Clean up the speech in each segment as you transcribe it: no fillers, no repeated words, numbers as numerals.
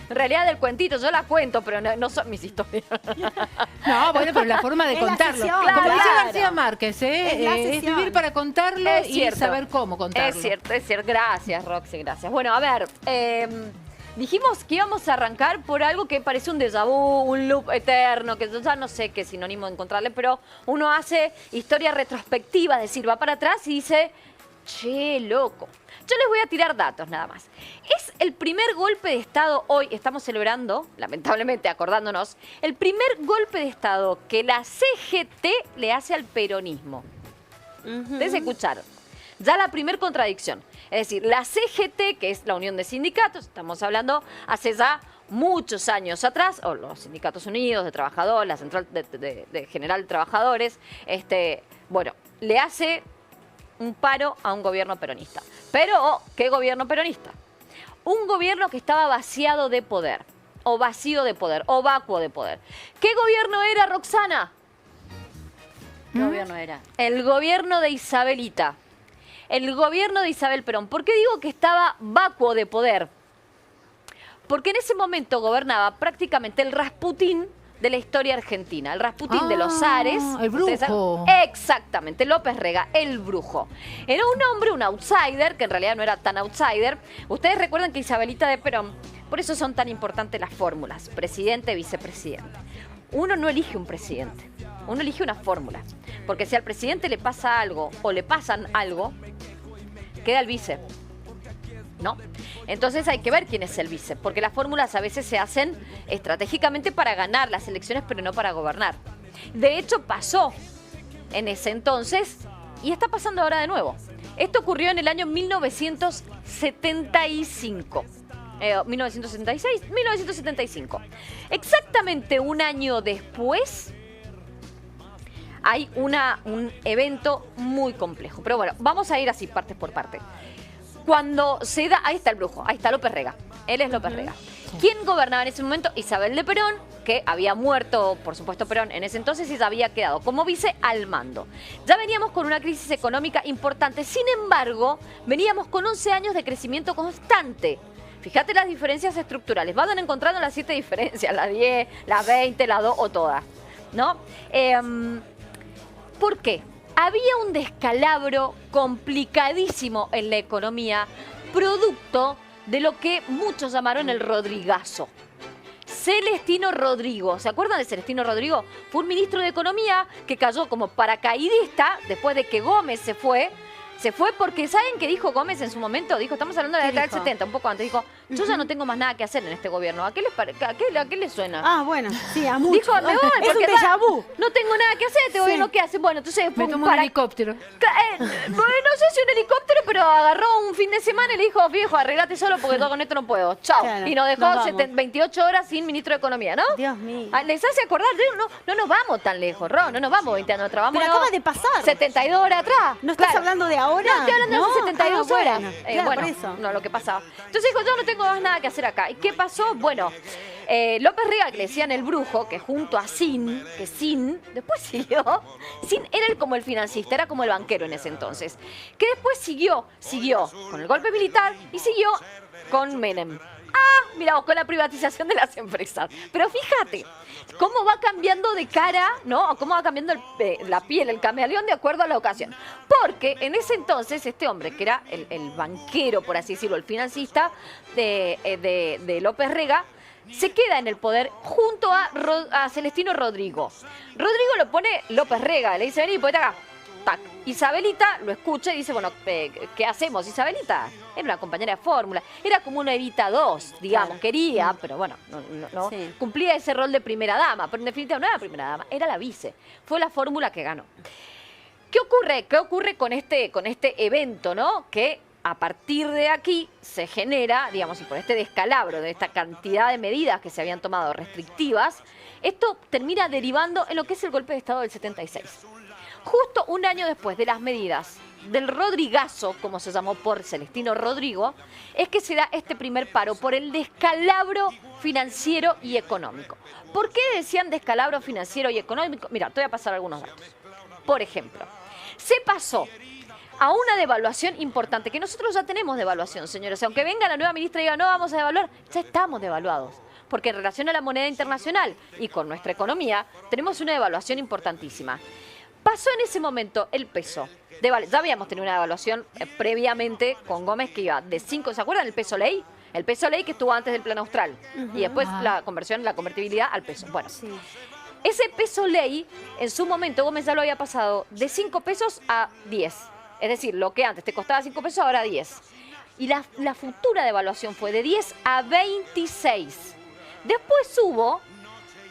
En realidad del cuentito, yo la cuento, pero no son mis historias. No, bueno, pero la forma de Es la contarlo. sesión, Como dice claro. García Márquez, Es la es sesión. vivir para contarlo Es y cierto. saber cómo contarlo. Es cierto, es cierto. Gracias, Roxy, gracias. Bueno, a ver, dijimos que íbamos a arrancar por algo que parece un déjà vu, un loop eterno, que yo ya no sé qué sinónimo encontrarle, pero uno hace historia retrospectiva, es decir, va para atrás y dice, che, loco. Yo les voy a tirar datos nada más. Es el primer golpe de Estado, hoy estamos celebrando, lamentablemente acordándonos, el primer golpe de Estado que la CGT le hace al peronismo. Ustedes escucharon. Ya la primer contradicción. Es decir, la CGT, que es la Unión de Sindicatos, estamos hablando hace ya muchos años atrás, o los Sindicatos Unidos de Trabajadores, la Central de General de Trabajadores, bueno, le hace un paro a un gobierno peronista. Pero, ¿qué gobierno peronista? Un gobierno que estaba vaciado de poder, o vacío de poder, o vacuo de poder. ¿Qué gobierno era, Roxana? ¿Qué gobierno era? El gobierno de Isabelita. El gobierno de Isabel Perón. ¿Por qué digo que estaba vacuo de poder? Porque en ese momento gobernaba prácticamente el Rasputín de la historia argentina. El Rasputín de los Ares. El ¿Ustedes brujo. saben? Exactamente, López Rega, el brujo. Era un hombre, un outsider, que en realidad no era tan outsider. Ustedes recuerdan que Isabelita de Perón, por eso son tan importantes las fórmulas, presidente, vicepresidente. Uno no elige un presidente, uno elige una fórmula. Porque si al presidente le pasa algo o le pasan algo, queda el vice. ¿No? Entonces hay que ver quién es el vice, porque las fórmulas a veces se hacen estratégicamente para ganar las elecciones, pero no para gobernar. De hecho, pasó en ese entonces y está pasando ahora de nuevo. Esto ocurrió en el año 1975. 1976, 1975. Exactamente un año después hay un evento muy complejo. Pero bueno, vamos a ir así, partes por parte. Cuando se da, ahí está el brujo, ahí está López Rega, él es López Rega. ¿Quién gobernaba en ese momento? Isabel de Perón, que había muerto, por supuesto, Perón en ese entonces y ya había quedado como vice al mando. Ya veníamos con una crisis económica importante, sin embargo, veníamos con 11 años de crecimiento constante. Fíjate las diferencias estructurales, van encontrando las 7 diferencias, las 10, las 20, las 2 o todas, ¿no? ¿Por qué? Había un descalabro complicadísimo en la economía, producto de lo que muchos llamaron el Rodrigazo. Celestino Rodrigo, ¿se acuerdan de Celestino Rodrigo? Fue un ministro de Economía que cayó como paracaidista después de que Gómez se fue. Se fue porque, ¿saben qué dijo Gómez en su momento? Dijo, estamos hablando de la década del 70, un poco antes. Dijo, yo ya no tengo más nada que hacer en este gobierno. ¿A qué les suena? Ah, bueno, sí, a muchos. Dijo, me voy, es un porque déjà vu. no tengo nada que hacer, este gobierno, ¿qué hace? Bueno, entonces Me tomo un helicóptero. Bueno, no sé si un helicóptero, pero agarró un fin de semana y le dijo, viejo, arreglate solo porque yo con esto no puedo. Chao. Claro, y nos dejó nos vamos. 28 horas sin ministro de Economía, ¿no? Dios mío. ¿Les hace acordar? No nos vamos tan lejos, Ro, no nos vamos 20 años atrás. Pero acaba de pasar. 72 horas atrás. ¿No estás Claro. hablando de ahora? No, estoy hablando de hace 72 horas. Claro, Bueno, por eso. no, lo que pasaba. Entonces dijo, yo no tengo más nada que hacer acá. ¿Y qué pasó? Bueno, López Rega, que le decían el brujo, que junto a Sin, que Sin, después siguió, Sin era como el financista, era como el banquero en ese entonces, que después siguió con el golpe militar y siguió con Menem. Ah, mira, con la privatización de las empresas. Pero fíjate, cómo va cambiando de cara, ¿no? O cómo va cambiando la piel, el camaleón de acuerdo a la ocasión. Porque en ese entonces este hombre, que era el banquero, por así decirlo, el financista de López Rega, se queda en el poder junto a Celestino Rodrigo. Rodrigo lo pone López Rega, le dice, vení, ponete acá. Tac. Isabelita lo escucha y dice, bueno, ¿qué hacemos? Isabelita era una compañera de fórmula, era como una Evita 2, digamos, Claro. quería, pero bueno, no Sí. cumplía ese rol de primera dama, pero en definitiva no era primera dama, era la vice. Fue la fórmula que ganó. ¿Qué ocurre? ¿Qué ocurre con este evento, no? Que a partir de aquí se genera, digamos, y por este descalabro de esta cantidad de medidas que se habían tomado restrictivas, esto termina derivando en lo que es el golpe de Estado del 76. Justo un año después de las medidas del Rodrigazo, como se llamó por Celestino Rodrigo, es que se da este primer paro por el descalabro financiero y económico. ¿Por qué decían descalabro financiero y económico? Mira, te voy a pasar algunos datos. Por ejemplo, se pasó a una devaluación importante, que nosotros ya tenemos devaluación, señores. Aunque venga la nueva ministra y diga, no vamos a devaluar, ya estamos devaluados. Porque en relación a la moneda internacional y con nuestra economía, tenemos una devaluación importantísima. Pasó en ese momento el peso. Ya habíamos tenido una devaluación previamente con Gómez que iba de 5, ¿se acuerdan el peso ley? El peso ley que estuvo antes del plan austral. Y después la conversión, la convertibilidad al peso. Bueno, Sí. ese peso ley, en su momento, Gómez ya lo había pasado de 5 pesos a 10. Es decir, lo que antes te costaba 5 pesos, ahora 10. Y la futura devaluación fue de 10 a 26. Después hubo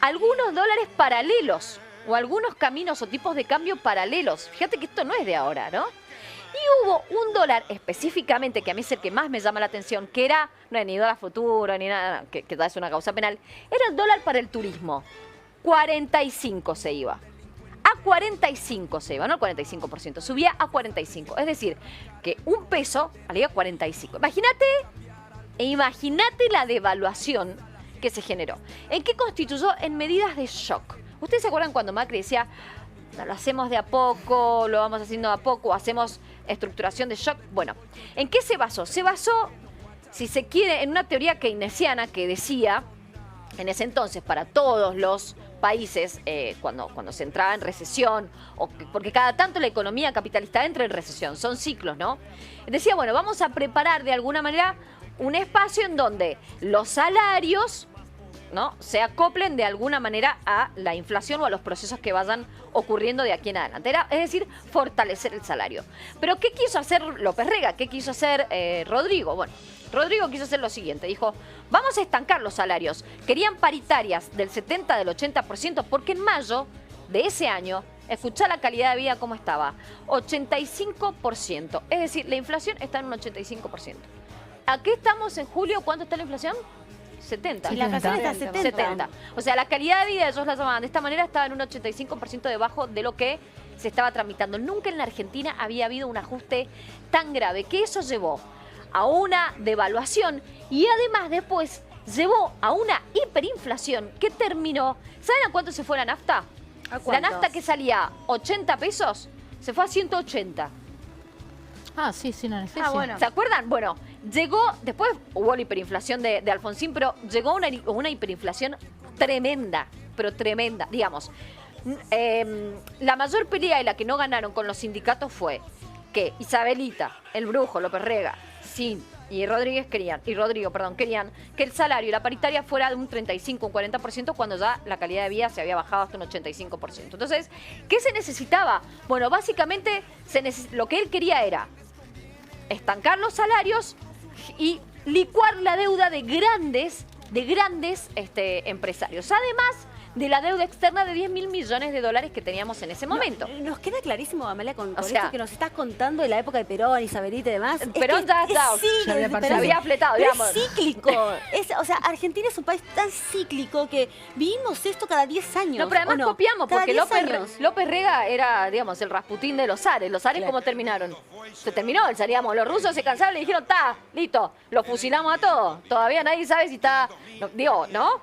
algunos dólares paralelos o algunos caminos o tipos de cambio paralelos. Fíjate que esto no es de ahora, ¿no? Y hubo un dólar específicamente, que a mí es el que más me llama la atención, que era, no es ni dólar futuro ni nada, que ya es una causa penal, era el dólar para el turismo. 45 se iba. A 45 se iba, no al 45%, subía a 45. Es decir, que un peso valía 45. Imagínate la devaluación que se generó. ¿En qué constituyó? En medidas de shock. ¿Ustedes se acuerdan cuando Macri decía, no, lo hacemos de a poco, lo vamos haciendo de a poco, hacemos estructuración de shock? Bueno, ¿en qué se basó? Se basó, si se quiere, en una teoría keynesiana que decía, en ese entonces, para todos los países, cuando se entraba en recesión, porque cada tanto la economía capitalista entra en recesión, son ciclos, ¿no? Decía, bueno, vamos a preparar de alguna manera un espacio en donde los salarios, ¿no?, se acoplen de alguna manera a la inflación o a los procesos que vayan ocurriendo de aquí en adelante. Es decir, fortalecer el salario. Pero ¿qué quiso hacer López Rega? ¿Qué quiso hacer Rodrigo? Bueno, Rodrigo quiso hacer lo siguiente. Dijo, vamos a estancar los salarios. Querían paritarias del 70, del 80%, porque en mayo de ese año, escuchá la calidad de vida cómo estaba, 85%. Es decir, la inflación está en un 85%. ¿Aquí estamos en julio? ¿Cuánto está la inflación? 70. Y la inflación está 70. O sea, la calidad de vida, ellos la llamaban de esta manera, estaba en un 85% debajo de lo que se estaba tramitando. Nunca en la Argentina había habido un ajuste tan grave, que eso llevó a una devaluación y además después llevó a una hiperinflación que terminó. ¿Saben a cuánto se fue la nafta? ¿A La cuántos? nafta que salía 80 pesos se fue a 180. Ah, sí, sin anestesia. Ah, bueno. ¿Se acuerdan? Bueno, llegó, después hubo la hiperinflación de Alfonsín, pero llegó una hiperinflación tremenda, pero tremenda. Digamos, la mayor pelea y la que no ganaron con los sindicatos fue que Isabelita, el Brujo, López Rega, Sin y Rodrigo querían que el salario y la paritaria fuera de un 35, un 40%, cuando ya la calidad de vida se había bajado hasta un 85%. Entonces, ¿qué se necesitaba? Bueno, básicamente lo que él quería era estancar los salarios y licuar la deuda de grandes empresarios. Además de la deuda externa de 10.000 millones de dólares que teníamos en ese momento. Nos queda clarísimo, Amalia, con sea, esto que nos estás contando de la época de Perón, Isabelita y demás. Perón es ya que está, sí, ya había pero pasado. había fletado, pero digamos. es cíclico. O sea, Argentina es un país tan cíclico que vivimos esto cada 10 años. No, pero además ¿o no? copiamos, Cada porque 10 años. López Rega era, digamos, el Rasputín de los Ares. ¿Los Ares Claro. cómo terminaron? Se terminó, digamos, los rusos se cansaron y le dijeron, está, listo, lo fusilamos a todos. Todavía nadie sabe si está, ¿no?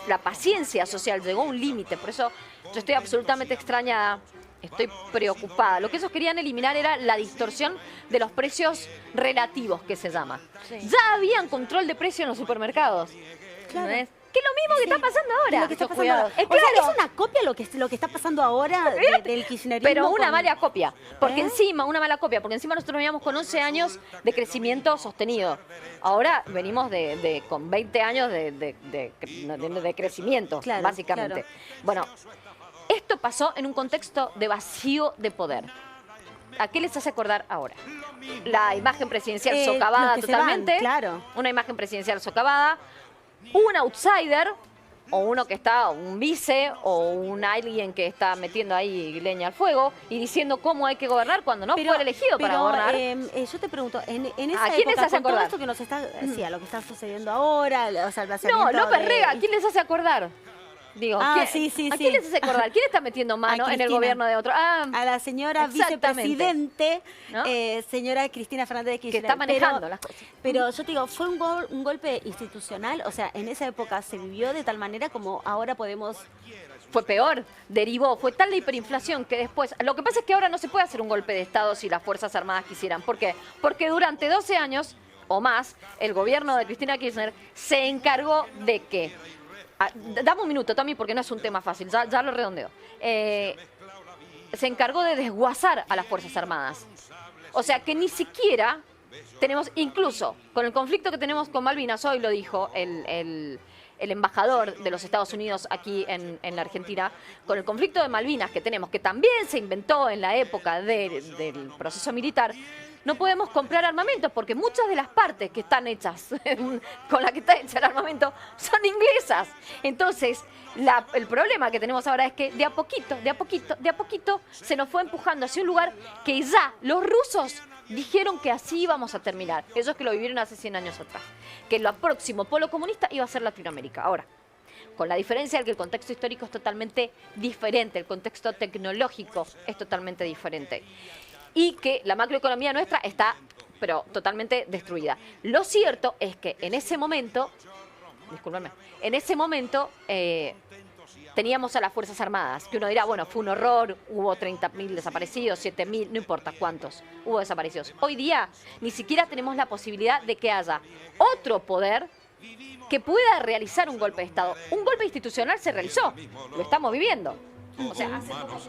La paciencia social llegó a un límite, por eso yo estoy absolutamente extrañada, estoy preocupada. Lo que ellos querían eliminar era la distorsión de los precios relativos, que se llama. Sí. Ya habían control de precio en los supermercados. Claro. ¿Entendés? Que es lo mismo que Sí. está pasando ahora. Lo que está pasando Cuidado. ahora. Es O sea, claro. es una copia lo que está pasando ahora del kirchnerismo. Pero una con- mala copia. Porque ¿Eh? encima, una mala copia, porque encima nosotros veníamos con 11 años de crecimiento sostenido. Ahora venimos con 20 años de crecimiento, Claro, básicamente. claro. Bueno, esto pasó en un contexto de vacío de poder. ¿A qué les hace acordar ahora? La imagen presidencial socavada los que se van, totalmente. claro. Una imagen presidencial socavada. Un outsider, o uno que está, un vice, o un alguien que está metiendo ahí leña al fuego y diciendo cómo hay que gobernar cuando no fue elegido para gobernar. Yo te pregunto, en esa ¿A quién les época, hace con todo acordar? esto que nos está, sí, a lo que está sucediendo ahora, o sea, el No, vaciamiento López de- Rega, ¿quién les hace acordar? Digo, Ah, sí, ¿a sí. quién les hace acordar? ¿Quién está metiendo mano en el Cristina. gobierno de otro? Ah, A la señora Exactamente. vicepresidente, ¿No? Señora Cristina Fernández de que Kirchner. está manejando Pero- las cosas. Pero yo te digo, fue un golpe institucional, o sea, en esa época se vivió de tal manera como ahora podemos fue peor, derivó, fue tal la hiperinflación que después... Lo que pasa es que ahora no se puede hacer un golpe de Estado si las Fuerzas Armadas quisieran. ¿Por qué? Porque durante 12 años o más, el gobierno de Cristina Kirchner se encargó de que... dame un minuto, Tommy, porque no es un tema fácil, ya lo redondeo. Se encargó de desguazar a las Fuerzas Armadas. O sea que ni siquiera tenemos, incluso con el conflicto que tenemos con Malvinas, hoy lo dijo el embajador de los Estados Unidos aquí en la Argentina, con el conflicto de Malvinas que tenemos, que también se inventó en la época del proceso militar, no podemos comprar armamentos porque muchas de las partes que están hechas, con las que está hecha el armamento, son inglesas. Entonces, el problema que tenemos ahora es que de a poquito se nos fue empujando hacia un lugar que ya los rusos dijeron que así íbamos a terminar. Ellos que lo vivieron hace 100 años atrás. Que lo próximo polo comunista iba a ser Latinoamérica. Ahora, con la diferencia de que el contexto histórico es totalmente diferente, el contexto tecnológico es totalmente diferente. Y que la macroeconomía nuestra está, pero totalmente destruida. Lo cierto es que en ese momento, discúlpenme, teníamos a las Fuerzas Armadas, que uno dirá, bueno, fue un horror, hubo 30.000 desaparecidos, 7.000, no importa cuántos, hubo desaparecidos. Hoy día ni siquiera tenemos la posibilidad de que haya otro poder que pueda realizar un golpe de Estado. Un golpe institucional se realizó, lo estamos viviendo. O sea, hace poco